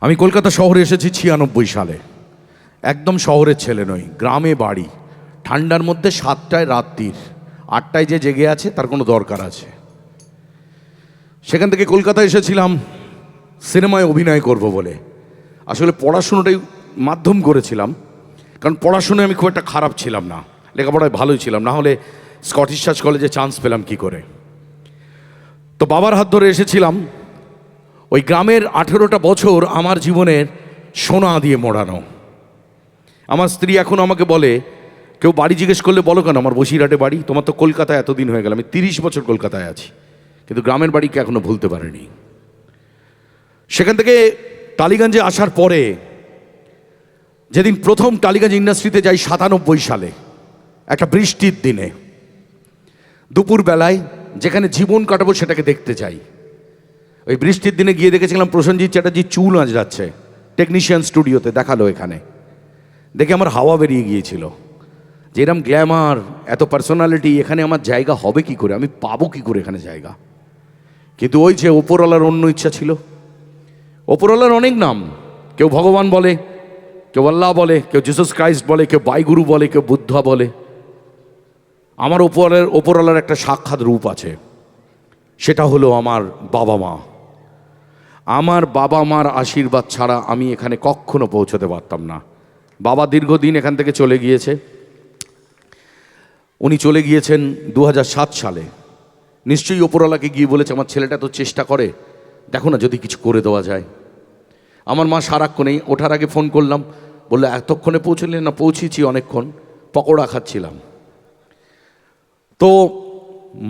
আমি কলকাতা শহরে এসেছি 96 সালে। একদম শহরের ছেলে নই, গ্রামে বাড়ি। ঠান্ডার মধ্যে 7টায় রাত্রির, 8টায় যে জেগে আছে তার কোনো দরকার আছে। সেখান থেকে কলকাতায় এসেছিলাম সিনেমায় অভিনয় করব বলে। আসলে পড়াশুনোটাই মাধ্যম করেছিলাম, কারণ পড়াশুনোয় আমি খুব একটা খারাপ ছিলাম না, লেখাপড়ায় ভালোই ছিলাম, না হলে স্কটিশ চার্চ কলেজে চান্স পেলাম কি করে। তো বাবার হাত ধরে এসেছিলাম। ওই গ্রামের 18টা বছর আমার জীবনের সোনা দিয়ে মোড়ানো। আমার স্ত্রী এখন আমাকে বলে, কেউ বাড়ি জিজ্ঞেস করলে বলো কেন আমার বসিরহাটে বাড়ি, তোমার তো কলকাতায় এতদিন হয়ে গেল। আমি 30 বছর কলকাতায় আছি, কিন্তু গ্রামের বাড়িকে এখনো ভুলতে পারিনি। সেখান থেকে টালিগঞ্জে আসার পরে যেদিন প্রথম টালিগঞ্জ ইন্ডাস্ট্রিতে যাই 97 সালে, একটা বৃষ্টির দিনে দুপুরবেলায়, যেখানে জীবন কাটাবো সেটাকে দেখতে চাই। ওই বৃষ্টির দিনে গিয়ে দেখেছিলাম প্রসেনজিৎ চ্যাটার্জি চুল আঁচড়াচ্ছে টেকনিশিয়ান স্টুডিওতে। দেখালো এখানে, দেখে আমার হাওয়া বেরিয়ে গিয়েছিল যে এরম গ্ল্যামার, এত পার্সোনালিটি, এখানে আমার জায়গা হবে কি করে, আমি পাবো কি করে এখানে জায়গা। কিন্তু ওই যে ওপরওয়ালার অন্য ইচ্ছা ছিল। ওপরওয়ালার অনেক নাম, কেউ ভগবান বলে, কেউ আল্লাহ বলে, কেউ জিসাস ক্রাইস্ট বলে, কেউ বাইগুরু বলে, কেউ বুদ্ধা বলে। আমার ওপরওয়ালার একটা সাক্ষাৎ রূপ আছে, সেটা হলো আমার বাবা মা। আমার বাবা মার আশীর্বাদ ছাড়া আমি এখানে কখনো পৌঁছতে পারতাম না। বাবা দীর্ঘদিন এখান থেকে চলে গিয়েছে। উনি চলে গিয়েছেন 2007 সালে। নিশ্চয়ই ওপরওয়ালাকে গিয়ে বলেছে, আমার ছেলেটা তো চেষ্টা করে, দেখো না যদি কিছু করে দেওয়া যায়। আমার মা সারাক্ষণেই, ওঠার আগে ফোন করলাম, বললো এতক্ষণে পৌঁছলেন না? পৌঁছেছি অনেকক্ষণ, পকোড়া খাচ্ছিলাম। তো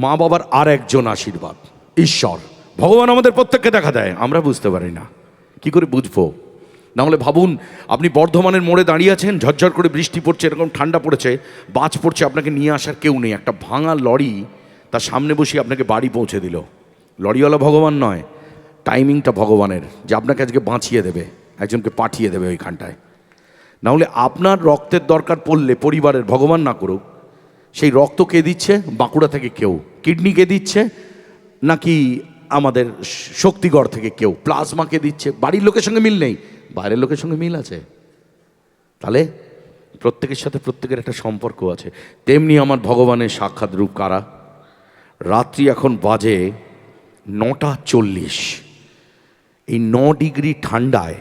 মা বাবার আর একজন আশীর্বাদ, ঈশ্বর, ভগবান আমাদের প্রত্যেককে দেখা দেয়, আমরা বুঝতে পারি না, কি করে বুঝবো? না হলে ভাবুন, আপনি বর্ধমানের মোড়ে দাঁড়িয়ে আছেন, ঝরঝর করে বৃষ্টি পড়ছে, এরকম ঠান্ডা পড়েছে, বাজ পড়ছে, আপনাকে নিয়ে আসার কেউ নেই। একটা ভাঙা লরি তার সামনে বসিয়ে আপনাকে বাড়ি পৌঁছে দিল। লরিওয়ালা ভগবান নয়, টাইমিংটা ভগবানের, যে আপনাকে আজকে বাঁচিয়ে দেবে, একজনকে পাঠিয়ে দেবে ওইখানটায়। না হলে আপনার রক্তের দরকার পড়লে পরিবারের, ভগবান না করুক, সেই রক্ত কে দিচ্ছে? বাঁকুড়া থেকে কেউ, কিডনি কে দিচ্ছে, নাকি আমাদের শক্তিগড় থেকে কেউ প্লাজমা কে দিচ্ছে। বাড়ির লোকের সঙ্গে মিল নেই, বাইরের লোকের সঙ্গে মিল আছে। তাহলে প্রত্যেকের সাথে প্রত্যেকের একটা সম্পর্ক আছে। তেমনি আমার ভগবানের সাক্ষাৎ রূপ কারা? রাত্রি এখন বাজে 9:40। এই 9 ডিগ্রি ঠান্ডায়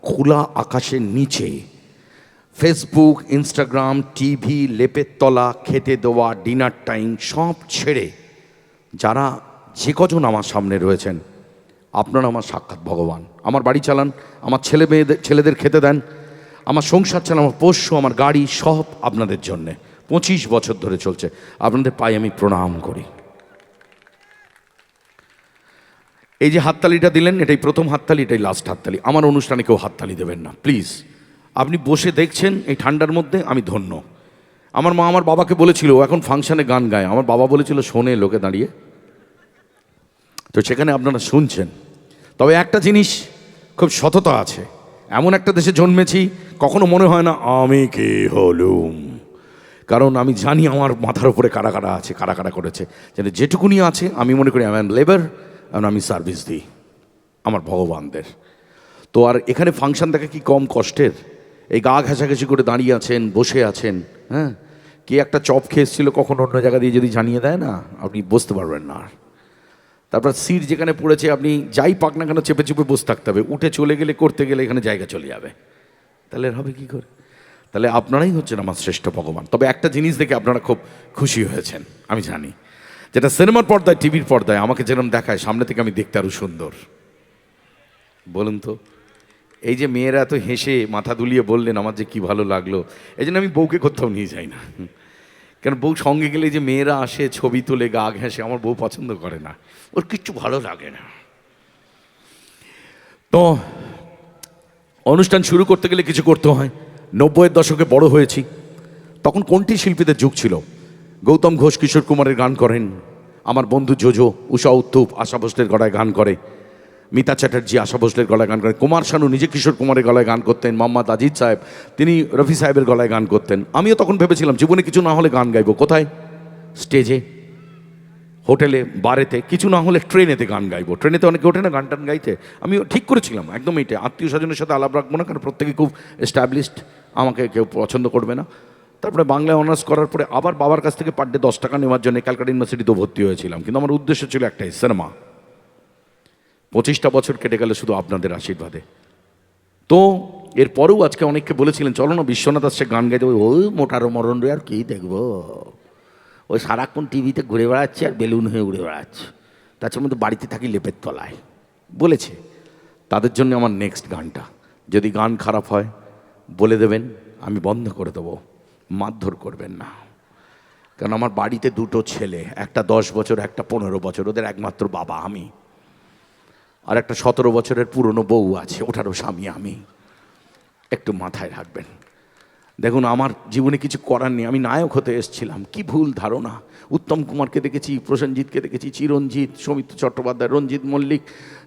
খোলা আকাশের নিচে ফেসবুক, ইনস্টাগ্রাম, টিভি, লেপের তলা, খেতে দেওয়া, ডিনার টাইম সব ছেড়ে যারা যে কজন আমার সামনে রয়েছেন, আপনারা আমার সাক্ষাৎ ভগবান। আমার বাড়ি চালান, আমার ছেলেদের খেতে দেন, আমার সংসার চালান, আমার পোষ্য, আমার গাড়ি, সব আপনাদের জন্যে 25 বছর ধরে চলছে। আপনাদের পায়ে আমি প্রণাম করি। এই যে হাততালিটা দিলেন, এটাই প্রথম হাততালি, এটাই লাস্ট হাততালি। আমার অনুষ্ঠানে কেউ হাততালি দেবেন না প্লিজ। আপনি বসে দেখছেন এই ঠান্ডার মধ্যে, আমি ধন্য। আমার মা আমার বাবাকে বলেছিল, এখন ফাংশনে গান গায়, আমার বাবা বলেছিল শোনে লোকে দাঁড়িয়ে, তো সেখানে আপনারা শুনছেন। তবে একটা জিনিস খুব সততা আছে, এমন একটা দেশে জন্মেছি, কখনো মনে হয় না আমি কে হলুম, কারণ আমি জানি আমার মাথার উপরে কারা কারা আছে, কারা কারা করেছে। যেটুকুনি আছে আমি মনে করি আমি লেবার, এবং আমি সার্ভিস দিই আমার ভগবানদের। তো আর এখানে ফাংশন দেখা কি কম কষ্টের? এই গা ঘেঁষাঘেঁষি করে দাঁড়িয়ে আছেন, বসে আছেন, হ্যাঁ, কে একটা চপ খেয়েছিল কখন অন্য জায়গা দিয়ে যদি জানিয়ে দেয় না, আপনি বুঝতে পারবেন না। তারপর সিট যেখানে পড়েছে, আপনি যাই পাক না কেন চেপে চেপে বসে থাকতে হবে, উঠে চলে গেলে, করতে গেলে এখানে জায়গা চলে যাবে। তাহলে হবে কি করে? তাহলে আপনারাই হচ্ছেন আমার শ্রেষ্ঠ ভগবান। তবে একটা জিনিস দেখে আপনারা খুব খুশি হয়েছেন, আমি জানি, যেটা সিনেমার পর্দায়, টিভির পর্দায় আমাকে যেরকম দেখায়, সামনে থেকে আমি দেখতে আরও সুন্দর। বলুন তো, এই যে মেয়েরা এত হেসে মাথা দুলিয়ে বললেন আমার যে কি ভালো লাগলো, এই জন্য আমি বউকে কোথাও নিয়ে যাই না। কেন, বউ সঙ্গে গেলে যে মেয়েরা আসে, ছবি তোলে, গা ঘেঁষে, আমার বউ পছন্দ করে না, ওর কিচ্ছু ভালো লাগে না। তো অনুষ্ঠান শুরু করতে গেলে কিছু করতে হয়। 90-এর দশকে বড় হয়েছি, তখন কোনটি শিল্পীদের যুগ ছিল? গৌতম ঘোষ কিশোর কুমারের গান করেন, আমার বন্ধু জোজো, উষা উত্তুপ আশা ভোসলের গলায় গান করে, মিতা চ্যাটার্জি আশা ভোসলের গলায় গান করেন, কুমার শানু নিজে কিশোর কুমারের গলায় গান করতেন, মোহাম্মদ আজিজ সাহেব তিনি রফি সাহেবের গলায় গান করতেন। আমিও তখন ভেবেছিলাম জীবনে কিছু না হলে গান গাইবো কোথায়? স্টেজে। হোটেলে, বারেতে, কিছু না হলে ট্রেনেতে গান গাইবো। ট্রেনেতে অনেকে ওঠে না গান টান গাইতে, আমি ঠিক করেছিলাম একদম এইটা, আত্মীয় স্বজনের সাথে আলাপ রাখবো না, কারণ প্রত্যেকে খুব এস্টাবলিশড, আমাকে কেউ পছন্দ করবে না। তারপরে বাংলায় অনার্স করার পরে আবার বাবার কাছ থেকে পার ডে 10 টাকা নেওয়ার জন্য ক্যালকাটা ইউনিভার্সিটিতেও ভর্তি হয়েছিলাম, কিন্তু আমার উদ্দেশ্য ছিল একটাই, সিনেমা। 25টা বছর কেটে গেল শুধু আপনাদের আশীর্বাদে। তো এরপরেও আজকে অনেককে বলেছিলেন চলো না বিশ্বনাথ আসছে গান গাইতে, ওই মোটারো মরণ রে আর কী দেখবো, ওই সারাক্ষণ টিভিতে ঘুরে বেড়াচ্ছে আর বেলুন হয়ে উড়ে বেড়াচ্ছে, তার মধ্যে বাড়িতে থাকি লেপের তলায় বলেছে। তাদের জন্য আমার নেক্সট গানটা, যদি গান খারাপ হয় বলে দেবেন, আমি বন্ধ করে দেবো, মারধর করবেন না। কারণ আমার বাড়িতে দুটো ছেলে, একটা 10 বছর, একটা 15 বছর, ওদের একমাত্র বাবা আমি, আর একটা 17 বছরের পুরনো বউ আছে, ওটারও স্বামী আমি। একটু মাথায় রাখবেন। দেখুন আমার জীবনে কিছু করার নেই, আমি নায়ক হতে এসেছিলাম, কি ভুল ধারণা। উত্তম কুমারকে দেখেছি, প্রসেনজিৎকে দেখেছি, চিরঞ্জিত, সৌমিত্র চট্টোপাধ্যায়, রঞ্জিত মল্লিক,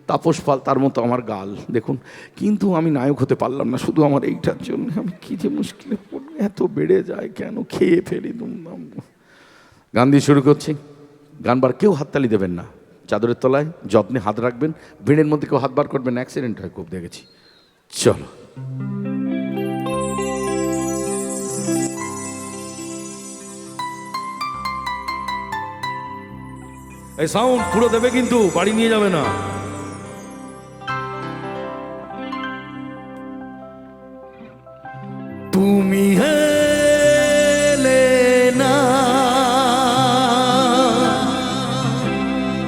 তাপস পাল, তার মতো আমার গাল দেখুন, কিন্তু আমি নায়ক হতে পারলাম না শুধু আমার এইটার জন্য। আমি কি যে মুশকিলে পড়ি, এত বেড়ে যায় কেন, খেয়ে ফেলি দুমদাম। গান দিয়ে শুরু করছি, গানবার কেউ হাততালি দেবেন না, চাদরের তলায় যত্নে হাত রাখবেন, ভিড়ের মধ্যে কেউ হাত বার করবেন, অ্যাক্সিডেন্ট হয় খুব দেখেছি। চলো। এই সাউন্ড পুরো দেবে কিন্তু, বাড়ি নিয়ে যাবে না। তুমি হেলে না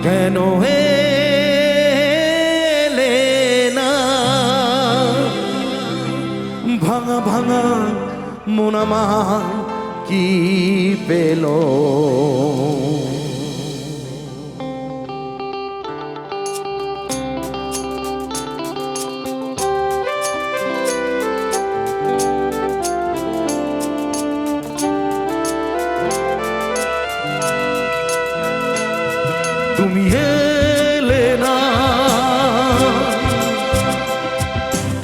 কেন, হেলে না, ভাঙা ভাঙা মন আমার কি পেল, তুমি এলে না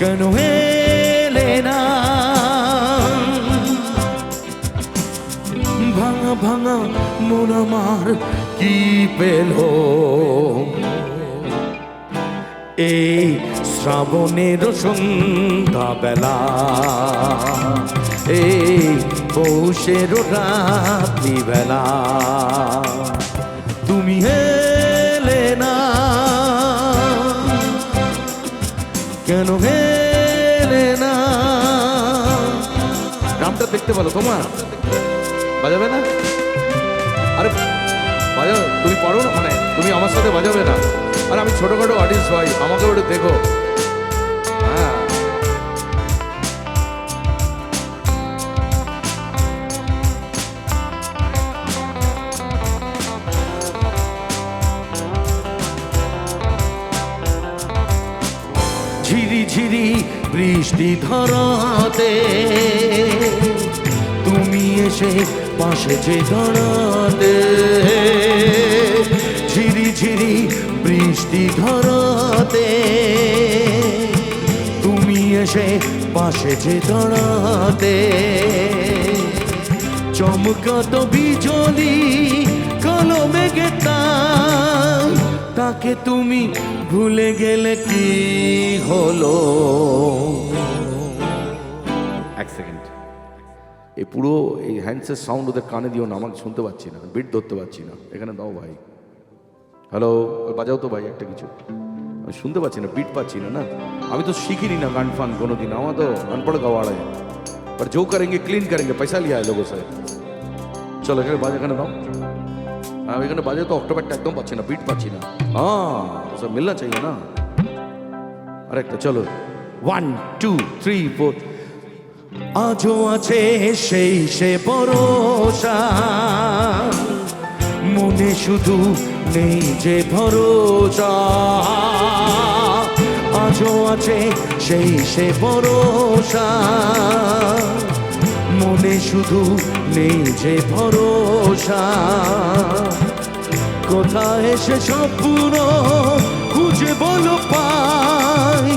কেন, এলে না, ভাঙা ভাঙা মন আমার কি পেল, এই শ্রাবণের সন্ধ্যা বেলা, এই পৌষের রাত্রি বেলা, তুমি হেলে না কেন, হেলে না। গানটা দেখতে ভালো, তোমার বাজাবে না? আরে বাজাও, তুমি পারো না, মানে তুমি আমার সাথে বাজাবে না? আর আমি ছোটখাটো আর্টিস্ট ভাই, আমাকে ওটা দেখো। হ্যাঁ ঝিরি ঝিরি বৃষ্টি ধরাতে, তুমি এসে পাশে যে ধরাতে, ঝিরি ঝিরি বৃষ্টি ধরাতে, তুমি এসে পাশে যে ধরাতে, চমকাতো বিজলি কালো মেঘে তাকে তুমি ভুলে গেলে কি হলো। এক সেকেন্ড, এই পুরো এই হ্যান্ডসের সাউন্ড ওদের কানে দিও না, আমাকে শুনতে পাচ্ছি না, বিট ধরতে পারছি না। এখানে দাও ভাই, হ্যালো বাজাও তো ভাই একটা কিছু, আমি শুনতে পাচ্ছি না, বিট পাচ্ছি না। না আমি তো শিখিনি না গান ফান কোনোদিন, আমার তো अनपढ़ गवाड़ा है, पर जो करेंगे क्लीन करेंगे, पैसा लिया है लोगों से। চলো এখানে বাজে, এখানে দাও। হ্যাঁ এখানে বাজে তো, অক্টোবরটা একদম পাচ্ছি না, বিট পাচ্ছি না। হ্যাঁ সব মিলনা চাইয়ে না। আরেকটা চলো, 1 2 3 4। আজও আছে সেই সে ভরসা, মনে শুধু নেই যে ভরসা, আজও আছে সেই সে ভরসা, মনে শুধু নেই যে ভরসা, কোথায় সে স্বপ্ন খুঁজে বলো পাই,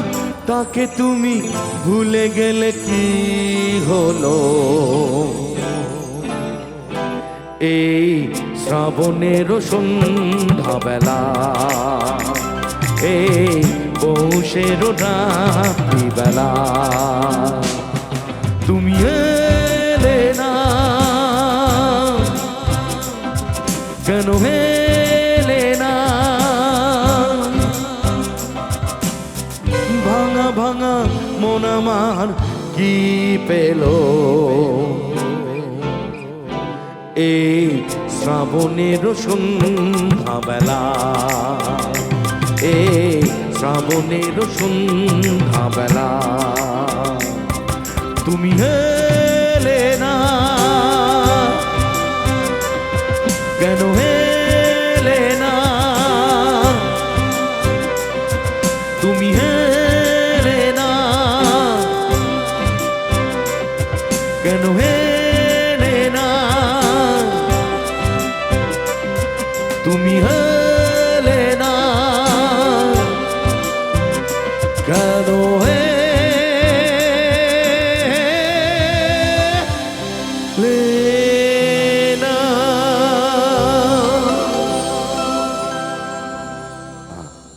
তাকে তুমি ভুলে গেলে কি হলো। এই শ্রাবণের সন্ধ্যাবেলা, এই পৌষের রাত্রিবেলা, তুমি এলে না, কেন এলে না? ভাঙা ভাঙা মন আমার কি পেল এই শ্রাবণের সন্ধ্যাবেলা, এই শ্রাবণের সন্ধ্যাবেলা, তুমি